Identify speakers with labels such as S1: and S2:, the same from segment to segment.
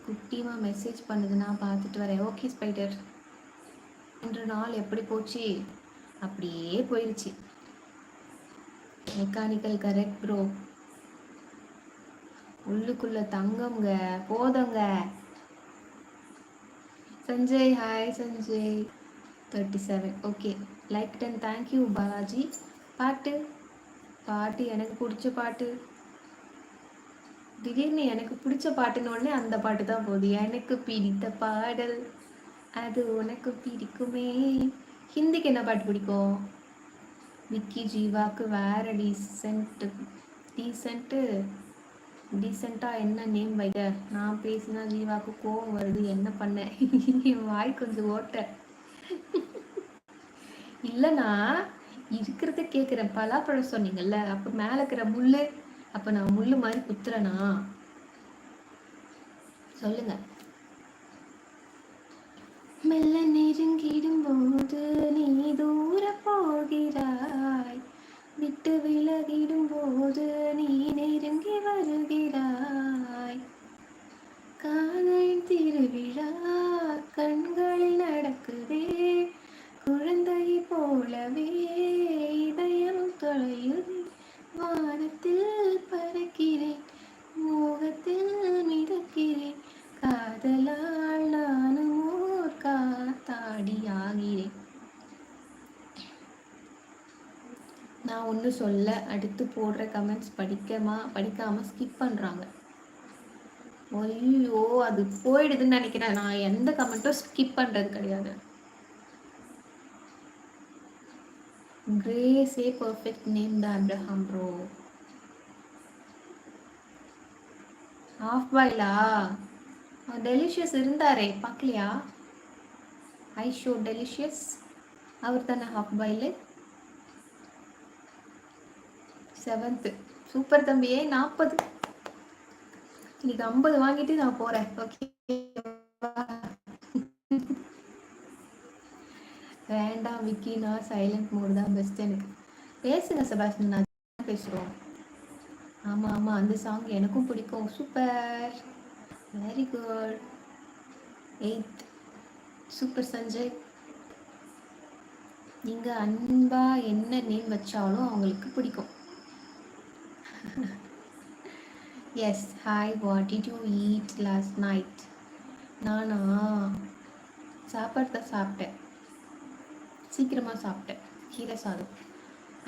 S1: குட்டிமா மெசேஜ் பண்ணுது, நான் பார்த்துட்டு வரேன். Okay spider. இன்று நாள் எப்படி போச்சு? அப்படியே போயிடுச்சு. Mechanical correct bro. உள்ளுக்குள்ள தங்கம்ங்க, போதுங்க. Sanjay hi Sanjay. 37 okay. Like 10 thank you Balaji. பாட்டு பாட்டு எனக்கு பிடிச்ச பாட்டு. திடீர்னு எனக்கு பிடிச்ச பாட்டுன்னு உடனே அந்த பாட்டு தான் போகுது. எனக்கு பிடித்த பாடல் அது உனக்கு பிடிக்குமே. ஹிந்திக்கு என்ன பாட்டு பிடிக்கும்? விக்கி ஜீவாக்கு வேற டீசெண்டாக என்ன நேம் வைக்க? நான் பேசினா ஜீவாக்கு கோவம் வருது, என்ன பண்ண? என் வாய் கொஞ்சம் ஓட்ட இல்லைண்ணா, இருக்கிறத கேட்குறேன். பலாப்பழம் சொன்னீங்கல்ல, அப்போ மேலே இருக்கிற முள்ளு, அப்போ நான் முள்ளு மாதிரி குத்துறேனா? சொல்லுங்க. மெல்ல நெருங்கிடும் போது நீ தூர போகிறாய், விட்டு விலகிடும் போது நீ நெருங்கி வருகிறாய். காதலின் திருவிழா கண்களில் நடக்குதே, குழந்தை போலவே இதயம் தொலையுதே. வானத்தில் பறக்கிறேன், மோகத்தில் மிதக்கிறேன், காதலால் நானும் ஓர் காத்தாடி ஆகிறேன். நான் ஒன்று சொல்ல, அடுத்து போடுற கமெண்ட்ஸ் படிக்காம ஸ்கிப் பண்ணுறாங்க. ஐயோ, அது போயிடுதுன்னு நினைக்கிறேன். நான் எந்த கமெண்ட்டும் ஸ்கிப் பண்ணுறது கிடையாது. கிரேஸே பர்ஃபெக்ட் நேம் தான் அப்ரஹாம் ப்ரோ. ஆஃப் பாயிலா? டெலிஷியஸ் இருந்தாரே, பார்க்கலையா? ஐ ஷோ டெலிஷியஸ் அவர் தானே ஹாஃப் பாயில். 7th சூப்பர் தம்பியே. 40 இன்னைக்கு 50 வாங்கிட்டு நான் போறேன். ஓகே வேண்டாம் விக்கி, நான் சைலண்ட் மோட் தான் பெஸ்ட். எனக்கு பேசுங்க செபாஸ்டியன், நான் பேசுகிறோம். ஆமாம் ஆமாம், அந்த சாங் எனக்கும் பிடிக்கும். Super, very good. 8th super Sanjay. நீங்கள் அன்பா என்ன நேம் வச்சாலும் அவங்களுக்கு பிடிக்கும். Yes hi, what did you eat last night? நானா சாப்பாடு தான் சாப்பிட்டேன், சீக்கிரமாக சாப்பிட்டேன். கீரை சாதம்.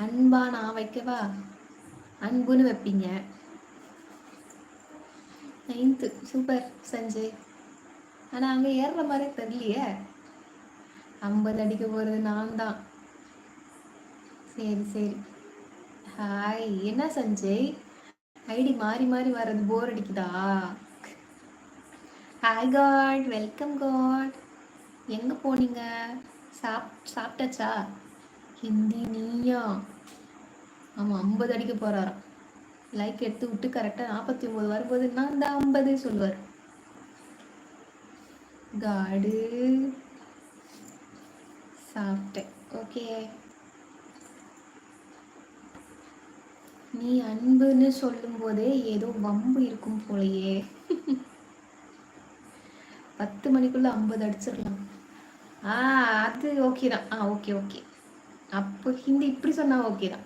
S1: அன்பா நான் வைக்கவா? அன்புன்னு வைப்பீங்க. 9th super Sanjay. ஆனால் அங்கே ஏறுற மாதிரி தெரியலையே. 50 அடிக்க போகிறது நான் தான். சரி சரி. ஹாய். என்ன சஞ்சய் ஐடி மாறி மாறி வர்றது போர் அடிக்குதா? Hi God, welcome God. எங்கே போனீங்க? சாப்பிட்டாச்சா? ஹிந்தி நீயா? ஆமாம், 50 அடிக்க போகிறாராம். லைக் எடுத்து விட்டு கரெக்டாக 49 வரும்போது நான் தான் 50 சொல்லுவார். காடு சாப்பிட்டேன். ஓகே. நீ அன்புன்னு சொல்லும் போதே ஏதோ வம்பு இருக்கும் போலையே. 10 மணிக்குள்ள 50 அடிச்சிடலாம். அது ஓகே தான். Okay okay. அப்போ ஹிந்தி இப்படி சொன்னா ஓகே தான்.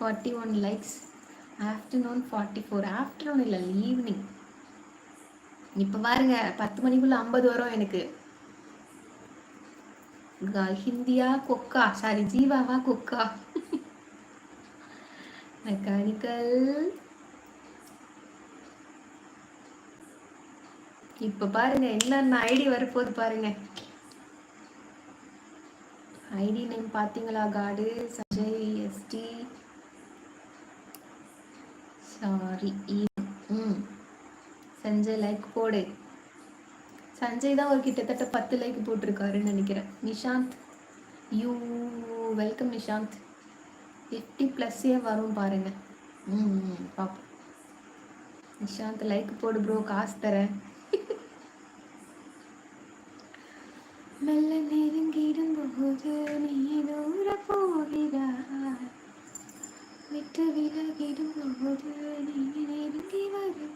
S1: 41 லைக்ஸ். ஆஃப்டர்நூன் 44. ஆஃப்டர்நூன் இல்லை, ஈவினிங். இப்போ பாருங்க, 10 மணிக்குள்ள 50 வரும் எனக்கு. ஹிந்தியா கொக்கா? சாரி, ஜீவாவா கொக்கா? மெக்கானிக்கல். இப்ப பாருங்க என்னென்ன ஐடி வரப்போது பாருங்க. ஐடி நேம் பாத்தீங்களா? காடு சஞ்சய் எஸ்டி. சாரி. சஞ்சய் லைக் போடு. சஞ்சய் தான் ஒரு கிட்டத்தட்ட 10 லைக் போட்டிருக்காருன்னு நினைக்கிறேன். Nishanth you welcome Nishanth. 50+ வரும் பாருங்க. பாப்போம். நிஷாந்த் லைக் போடு ப்ரோ, காசு தரேன். மெல்ல நெருங்கிடும் போது நீ தூர போகிறாய், விட்டு விலகிடும் போது நீ நெருங்கி வருகிறாய்.